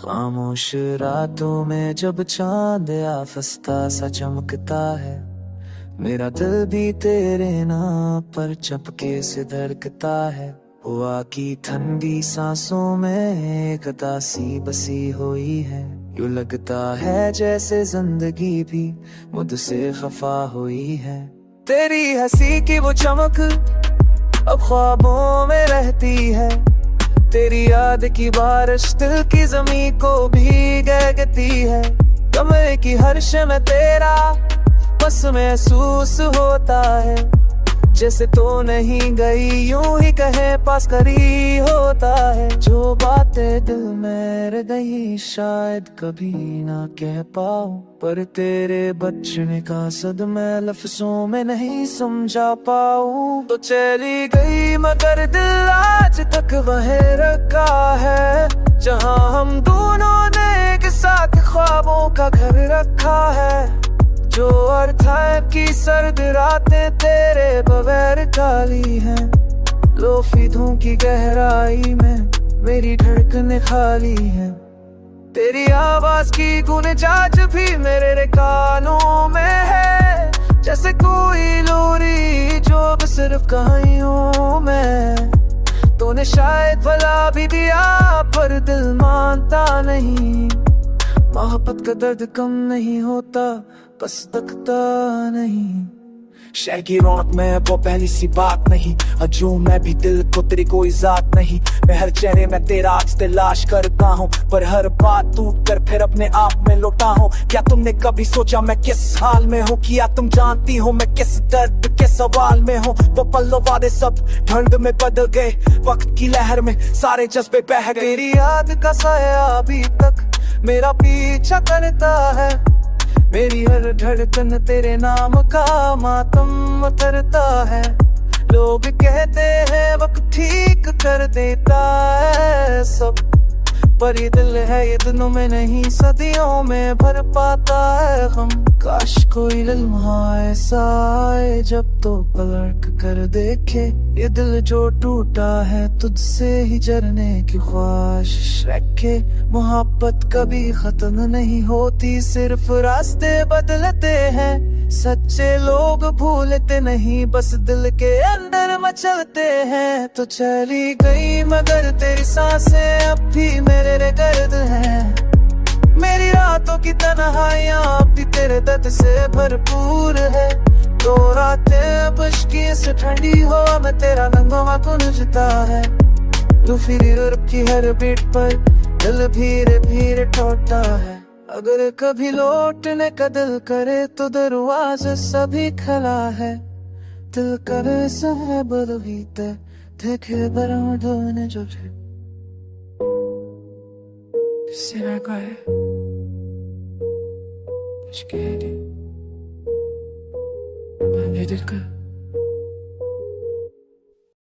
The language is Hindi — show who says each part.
Speaker 1: खामोश रातों में जब चांद आफस्ता सा चमकता है, मेरा दिल भी तेरे नाम पर चपके से धड़कता है। हवा की ठंडी सांसों में एक उदासी बसी हुई है, यूं लगता है जैसे जिंदगी भी मुझसे खफा हुई है। तेरी हंसी की वो चमक अब ख्वाबों में रहती है, तेरी याद की बारिश दिल की जमीन को भीगती है। कमरे की हर शम्ह तेरा बस महसूस होता है, जैसे तो नहीं गई यूं ही कहे पास करी होता है। जो बातें दिल में रह गई शायद कभी ना कह पाऊं, पर तेरे बचने का सदमा लफ्जों में नहीं समझा पाऊं। तो चली गई मगर दिल आज तक वहीं रखा है, जहां हम दोनों ने एक साथ ख्वाबों का घर रखा है। जो अर्थ है कि सर्द रातें तेरे बगैर काली हैं, लोफी धुन की गहराई में मेरी धड़कनें खाली हैं। तेरी आवाज की गूंज आज भी मेरे कानों में है, जैसे कोई लोरी जो अब सिर्फ कहानियों में। तूने शायद भला भी दिया पर दिल मानता नहीं, मोहब्बत का दर्द कम नहीं होता बस तकता नहीं। शहर की रौनक में वो पहली सी बात नहीं, हजूम मैं भी दिल को तेरी कोई जात नहीं। मैं हर चेहरे में तेरा आज तलाश करता हूँ, पर हर बात टूट कर फिर अपने आप में लौटा हूँ। क्या तुमने कभी सोचा मैं किस हाल में हूँ, क्या तुम जानती हो मैं किस दर्द के सवाल में हूँ। वो पल्लो वादे सब ठंड में बदल गए, वक्त की लहर में सारे जज्बे बह गए। तेरी याद का साया अभी तक मेरा पीछा करता है, मेरी हर धड़कन तेरे नाम का मातम उतरता है। लोग कहते हैं वक्त ठीक कर देता है सब, पर ये दिल है ये दिनों में नहीं सदियों में भर पाता है गम। काश कोई लम्हा ऐसा आए जब तो पलट कर देखे, ये दिल जो टूटा है तुझसे ही जरने की ख्वाहिश रखे। मोहब्बत कभी खत्म नहीं होती, सिर्फ रास्ते बदलते हैं। सच्चे लोग भूलते नहीं, बस दिल के अंदर मचलते हैं। तो चली गई मगर तेरी सांसें अब भी मेरे गर्द हैं, मेरी रातों की तन्हाइयां अब भी तेरे दर्द से भरपूर है। तो रातें बशकी से ठंडी हो में तेरा नंगों गुंजता है। तू फिर रूप की हर बीट पर दिल धीरे धीरे टूटता है। अगर कभी लौटने का दिल करे तो दरवाजा सभी खुला है। दिल करे सह बदलते देखे बरां ढोने जो Sera guai, acho que ele vai me dedicar.